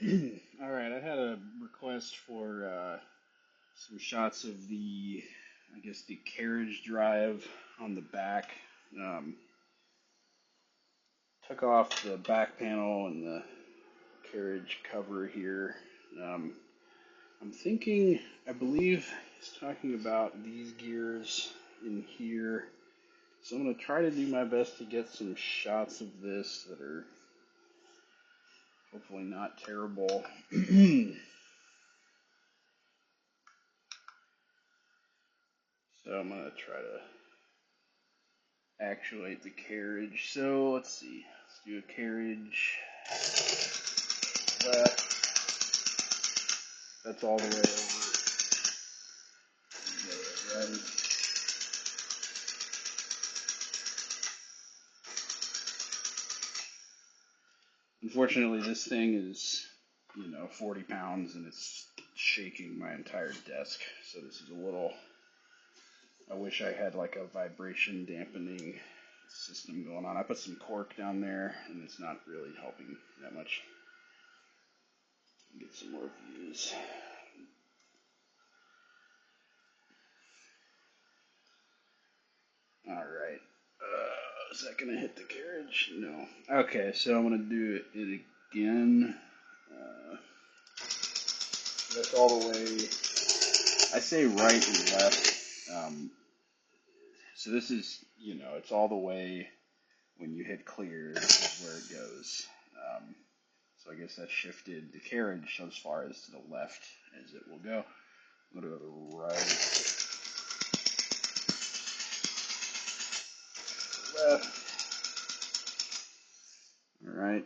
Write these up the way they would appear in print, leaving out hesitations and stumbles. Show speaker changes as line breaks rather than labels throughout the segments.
All right, I had a request for some shots of the, I guess, the carriage drive on the back. Um, Took off the back panel and the carriage cover here. Um, I'm thinking, I believe he's talking about these gears in here. So I'm going to try to do my best to get some shots of this that are hopefully not terrible. So I'm going to try to actuate the carriage. So let's see. Let's do a carriage left. That's all the way over. Right. Unfortunately, this thing is, 40 pounds and it's shaking my entire desk. So this is a little, I wish I had like a vibration dampening system going on. I put some cork down there and it's not really helping that much. Get some more views. All right. Is that gonna hit the carriage? No. Okay, so I'm gonna do it again. That's all the way. I say right and left. So this is, it's all the way when you hit clear is where it goes. So I guess that shifted the carriage as far as to the left as it will go. I'm gonna go to the right, left. All right.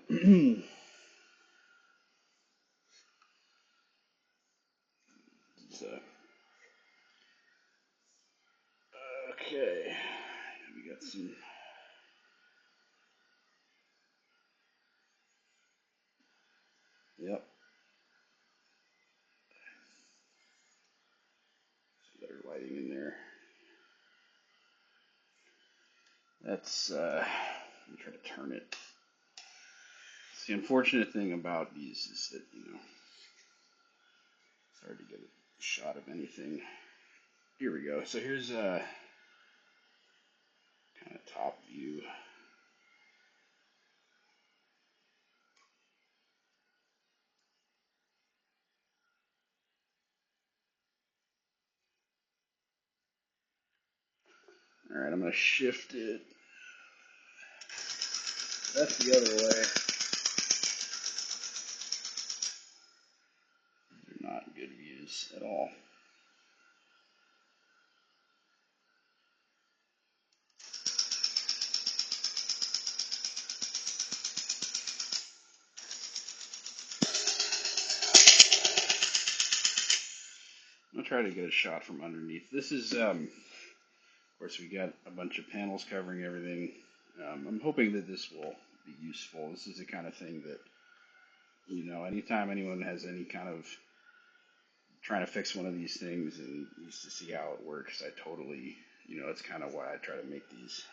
So, okay, we got some. Yep. Some better lighting in there. That's. Let me try to turn it. It's the unfortunate thing about these is that it's hard to get a shot of anything. Here we go. So here's a kind of top view. All right, I'm gonna shift it. That's the other way. They're not good views at all. I'm gonna try to get a shot from underneath. This is, of course, we got a bunch of panels covering everything. I'm hoping that this will be useful. This is the kind of thing that, anytime anyone has any kind of trying to fix one of these things and needs to see how it works, I totally, it's kind of why I try to make these.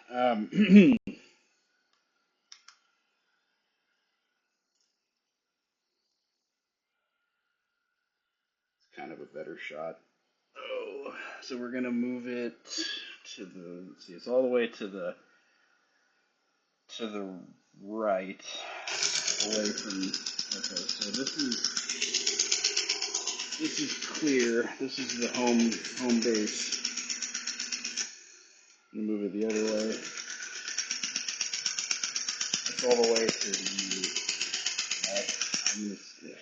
Kind of a better shot. Oh, so we're gonna move it to the. Let's see, it's all the way to the right, away from. Okay, so this is clear. This is the home base. I'm gonna move it the other way. It's all the way to the left. I'm gonna, yeah.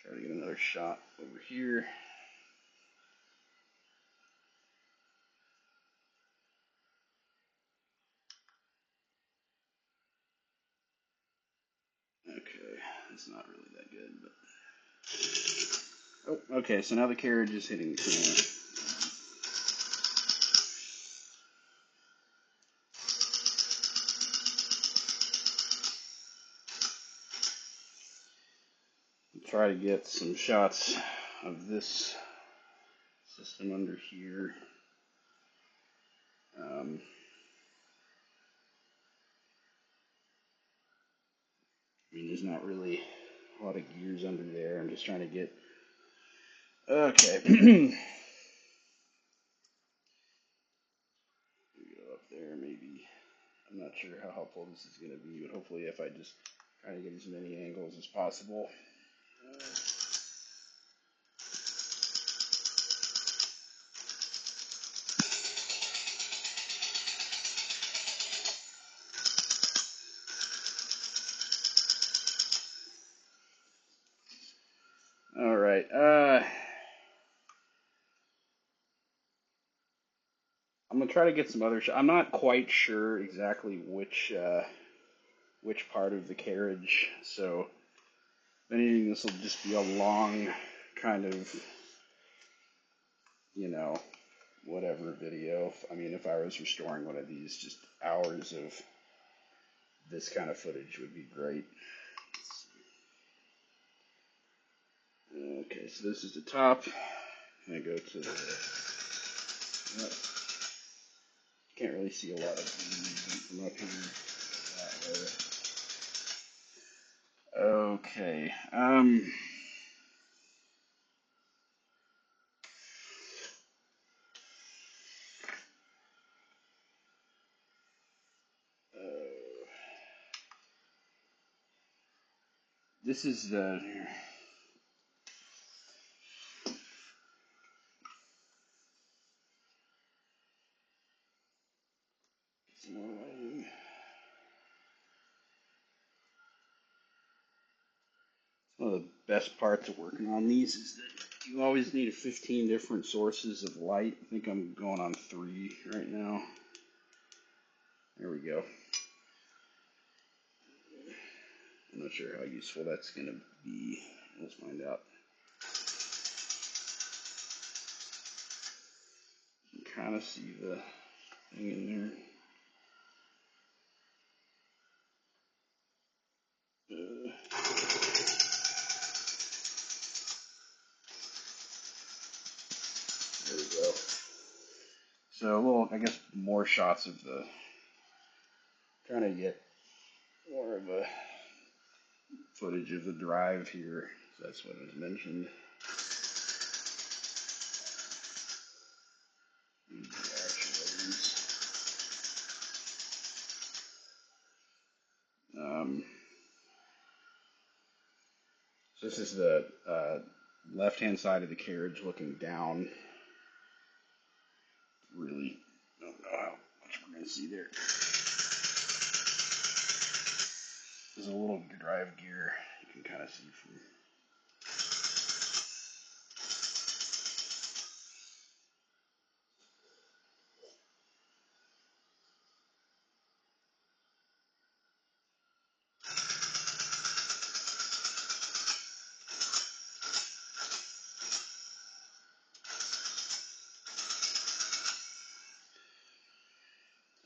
Try to get another shot over here. Okay, it's not really that good, but oh, okay. So now the carriage is hitting the camera. Try to get some shots of this system under here. Um, I mean, there's not really a lot of gears under there. I'm just trying to get, okay. Go up there, maybe. I'm not sure how helpful this is going to be, but hopefully if I just try to get as many angles as possible. All right. I'm gonna try to get some other shots. I'm not quite sure exactly which part of the carriage. So, if anything, this will just be a long kind of, you know, whatever video. I mean, if I was restoring one of these, just hours of this kind of footage would be great. Okay, so this is the top. I go to the. Can't really see a lot of from up here that way. Okay. This is the. Some more lighting. One of the best parts of working on these is that you always need 15 different sources of light. I think I'm going on 3 right now. There we go. I'm not sure how useful that's going to be. Let's find out. You can kind of see the thing in there. There we go. So a little, I guess, more shots of the, trying to get more of a footage of the drive here. So that's what was mentioned. So this is the left-hand side of the carriage looking down. Really don't know how much we're going to see there. There's a little drive gear you can kind of see from.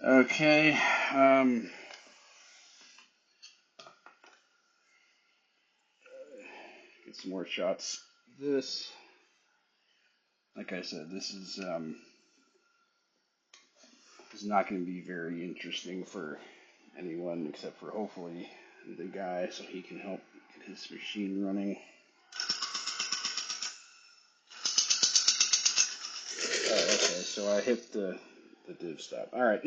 Okay. Get some more shots. This, like I said, this is not going to be very interesting for anyone except for hopefully the guy, so he can help get his machine running. Oh, okay. So I hit the div stop. All right.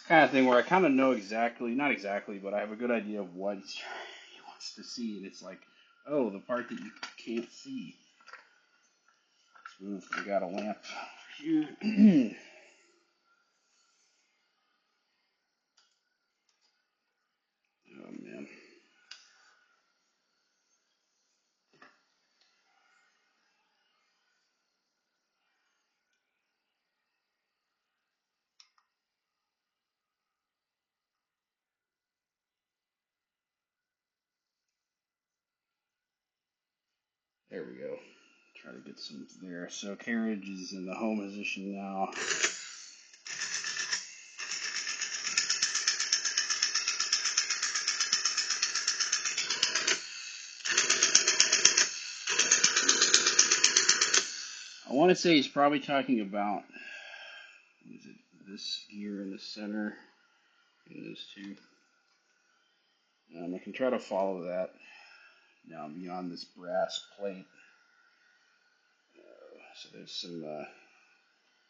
Kind of thing where I kind of know exactly, not exactly, but I have a good idea of what he wants to see, and it's like, oh, the part that you can't see. Let's move. We got a lamp here. Oh man. There we go. Try to get some there. So carriage is in the home position now. I want to say he's probably talking about, what is it, this gear in the center, and those two. I can try to follow that now beyond this brass plate. So there's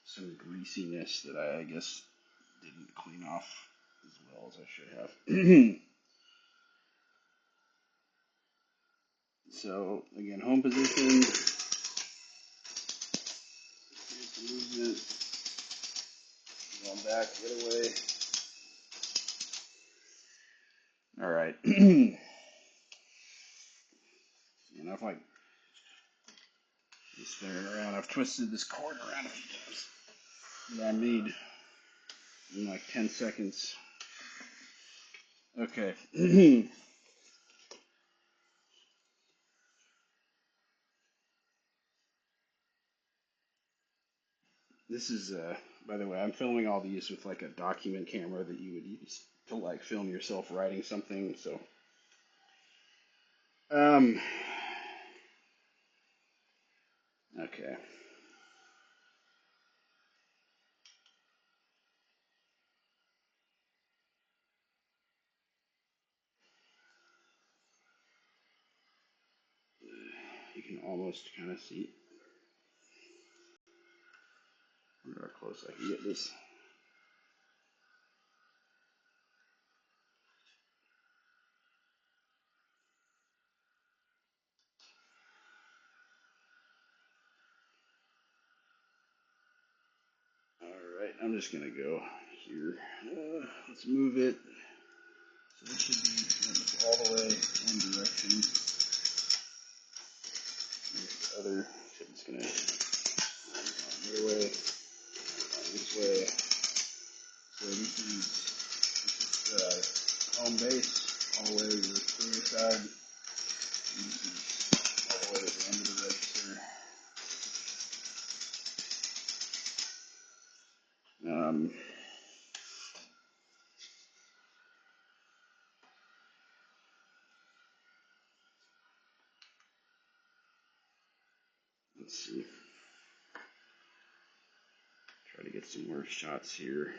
some greasiness that I guess didn't clean off as well as I should have. So again, home position. Here's the movement. Going back the other way. All right. Enough like spinning around. I've twisted this cord around a few times. That I made in like 10 seconds. Okay. This is, by the way, I'm filming all these with like a document camera that you would use to like film yourself writing something. So, okay. You can almost kind of see. I wonder how close I can get this. Alright, I'm just going to go here. Let's move it. So this should be all the way one direction. There's the other. So I'm just going to the other way, this way. So this is home base, all the way to the clear side. And this is all the way to the end of the register. Let's see. Try to get some more shots here.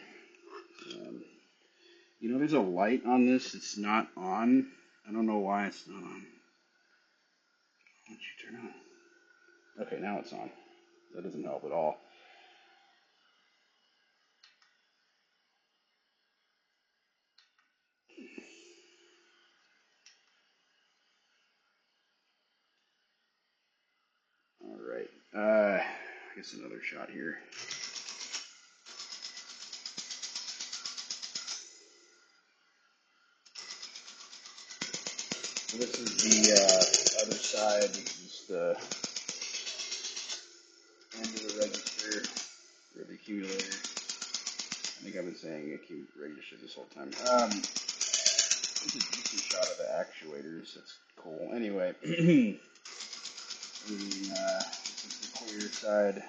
You know, there's a light on this. It's not on. I don't know why it's not on. Why don't you turn on? Okay, now it's on. That doesn't help at all. All right. I guess another shot here. So this is the other side. This is the end of the register or the accumulator. I think I've been saying register this whole time. This is a decent shot of the actuators. That's cool. Anyway, this is the clear side.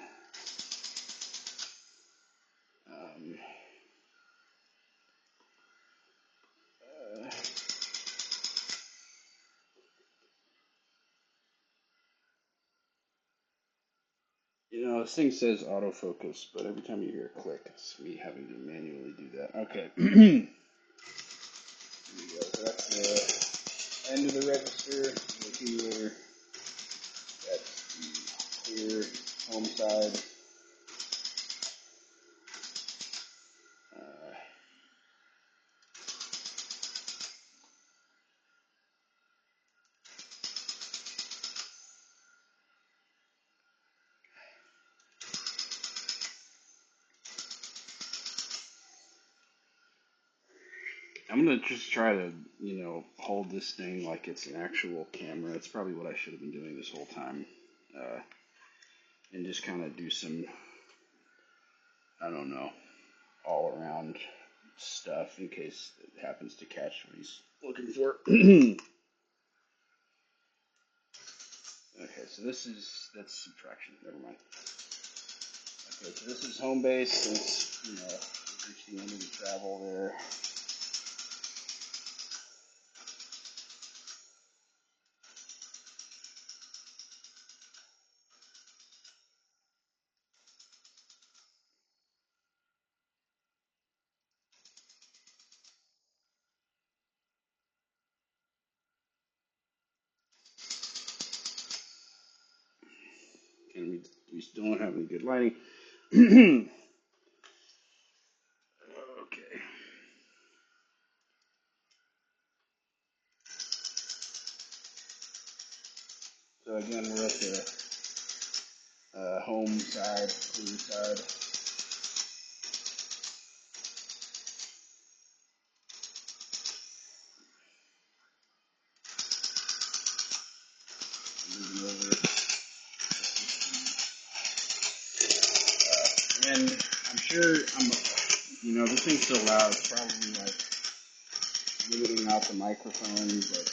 You know, this thing says autofocus, but every time you hear a click, it's me having to manually do that. Okay. Here we go. So that's the end of the register, the accumulator. That's the clear home side. I'm going to just try to, hold this thing like it's an actual camera. That's probably what I should have been doing this whole time. And just kind of do some, I don't know, all around stuff in case it happens to catch what he's looking for. Okay, so that's subtraction. Never mind. Okay, so this is home base since, we've reached the end of the travel there. And we still don't have any good lighting. Okay. So again, we're at the home side, clean side. Moving over. And I'm sure this thing's so loud, it's probably like limiting out the microphone, but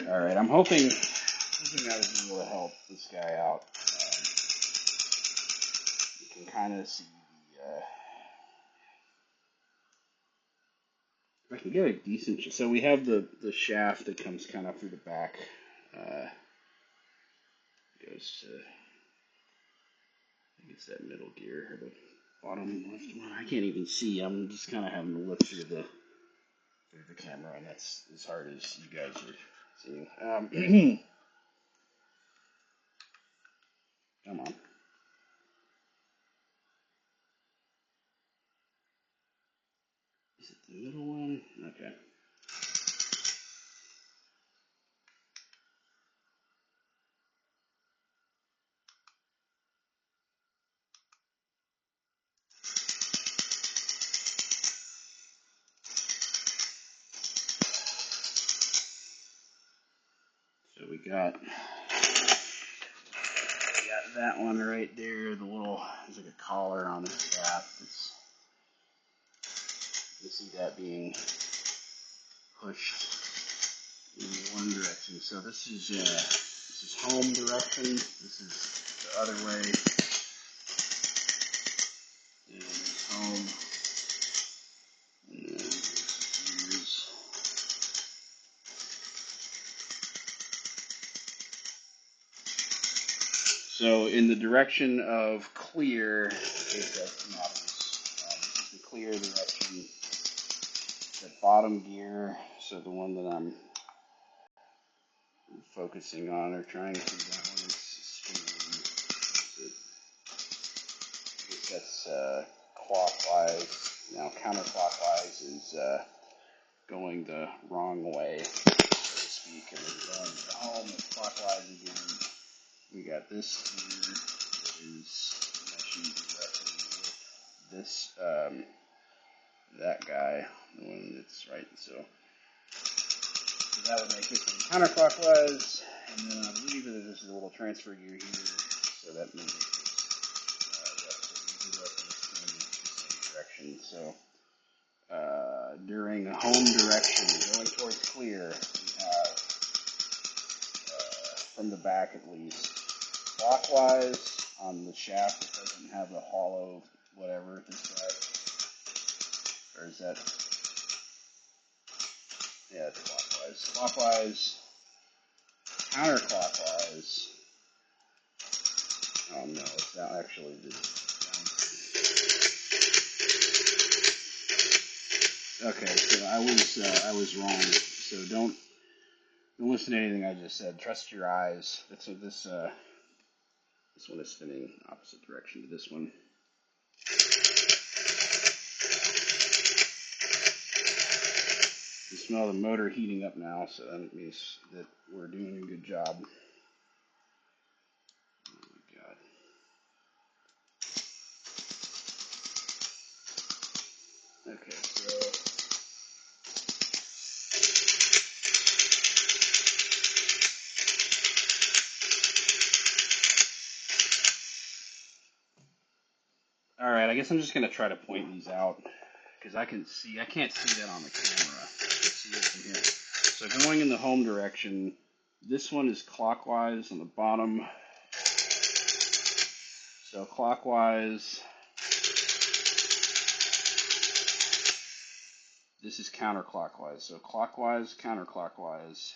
all right, I'm hoping I was able to help this guy out. You can kind of see if I can get a decent. So we have the shaft that comes kind of through the back. Goes to, I think it's that middle gear or the bottom left one. I can't even see. I'm just kind of having to look through the camera, and that's as hard as you guys are seeing. Come on. Is it the middle one? Okay. So we got that one right there. There's like a collar on the shaft. You see that being pushed in one direction. So this is home direction. This is the other way. And it's home. And then here's. So in the direction of clear, if that matters, this is the clear direction. The bottom gear, so the one that I'm focusing on or trying to, that one is that's clockwise. Now counterclockwise is going the wrong way, so to speak, and we're going to home and clockwise again. We got this gear that is meshing directly with this that guy, the one that's right. So that would make this one counterclockwise, and then I believe that this is a little transfer gear here, so that makes it in the same direction. So during home direction, going towards clear, we have from the back at least clockwise on the shaft that doesn't have the hollow whatever this guy, or is that? Yeah, it's clockwise. Clockwise, counterclockwise. Oh no, it's not actually the. Okay, so I was wrong. So don't listen to anything I just said. Trust your eyes. This one is spinning opposite direction to this one. You smell the motor heating up now, so that means that we're doing a good job. Oh my god. Okay, so guess I'm just gonna try to point these out because I can't see that on the camera. I can see it from here. So going in the home direction, this one is clockwise on the bottom. So clockwise. This is counterclockwise. So clockwise, counterclockwise.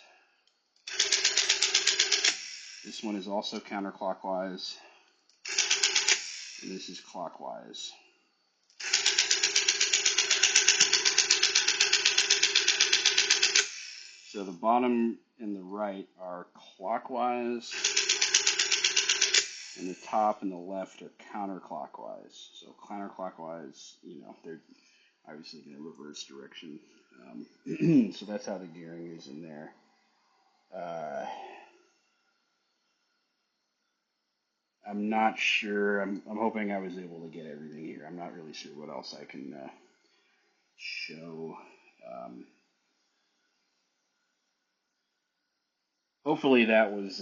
This one is also counterclockwise. And this is clockwise. So the bottom and the right are clockwise, and the top and the left are counterclockwise. So counterclockwise, they're obviously going to reverse direction. So that's how the gearing is in there. I'm not sure. I'm hoping I was able to get everything here. I'm not really sure what else I can show. Hopefully that was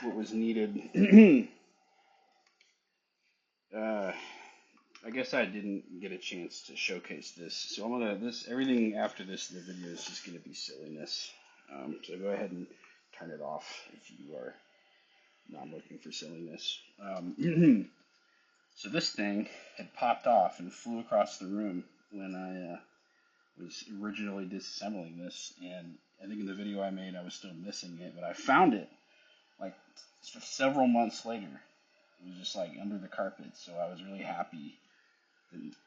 what was needed. I guess I didn't get a chance to showcase this, so everything after this in the video is just going to be silliness. So go ahead and turn it off if you are not looking for silliness. So this thing had popped off and flew across the room when I was originally disassembling this, and I think in the video I made I was still missing it, but I found it like several months later. It was just like under the carpet, so I was really happy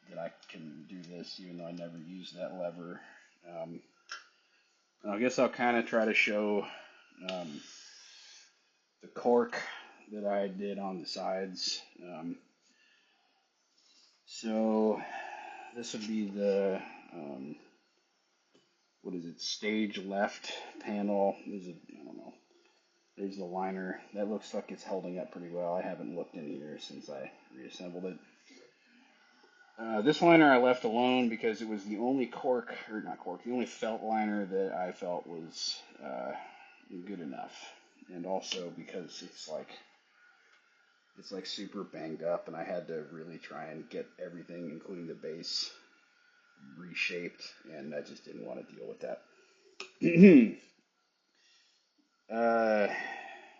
that I can do this, even though I never used that lever. I guess I'll kind of try to show the cork that I did on the sides. So this would be the what is it? Stage left panel. I don't know. There's the liner. That looks like it's holding up pretty well. I haven't looked in here since I reassembled it. This liner I left alone because it was the only the only felt liner that I felt was good enough, and also because it's like super banged up, and I had to really try and get everything, including the base, reshaped, and I just didn't want to deal with that.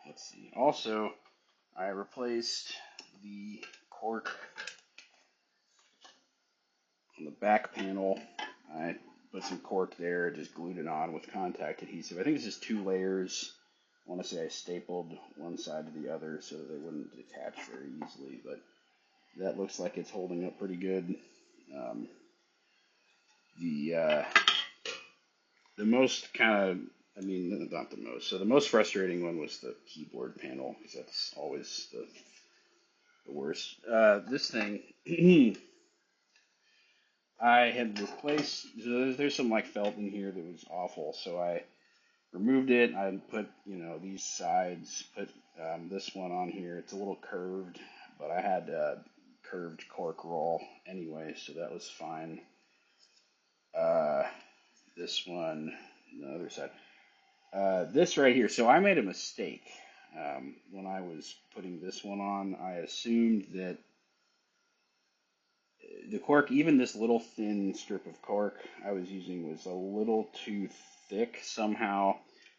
Let's see. Also, I replaced the cork on the back panel. I put some cork there, just glued it on with contact adhesive. I think this is 2 layers. I want to say I stapled one side to the other so that they wouldn't detach very easily, but that looks like it's holding up pretty good. The most not the most. So the most frustrating one was the keyboard panel, because that's always the worst. This thing, I had replaced, so there's some like felt in here that was awful, so I removed it. I put, these sides, put this one on here. It's a little curved, but I had curved cork roll anyway, so that was fine. This one, the other side. This right here, so I made a mistake. When I was putting this one on, I assumed that the cork, even this little thin strip of cork I was using, was a little too thick somehow,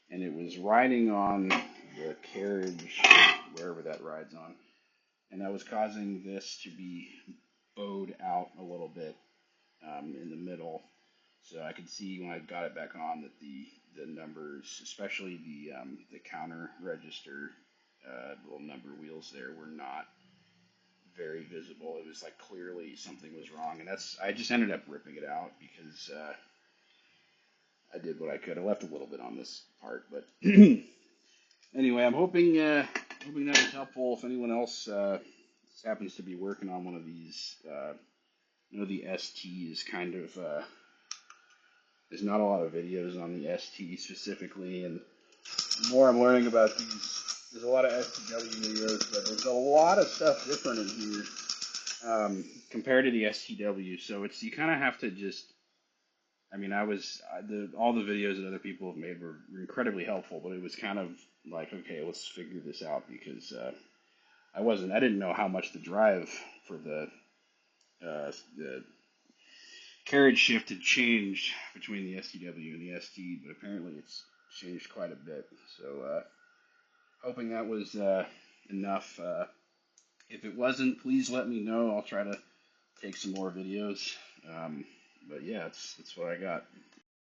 and it was riding on the carriage, wherever that rides on, and that was causing this to be bowed out a little bit in the middle. So I could see when I got it back on that the numbers, especially the counter register little number wheels there, were not very visible. It was like clearly something was wrong, and I just ended up ripping it out because I did what I could. I left a little bit on this part, but anyway, I'm hoping that was helpful. If anyone else happens to be working on one of these, the ST is kind of there's not a lot of videos on the ST specifically, and the more I'm learning about these, there's a lot of STW videos, but there's a lot of stuff different in here compared to the STW. So you kind of have to just, all the videos that other people have made were incredibly helpful, but it was kind of like, okay, let's figure this out, because I didn't know how much the drive for the carriage shift had changed between the STW and the ST, but apparently it's changed quite a bit. So hoping that was enough. If it wasn't, please let me know. I'll try to take some more videos. But yeah, it's what I got.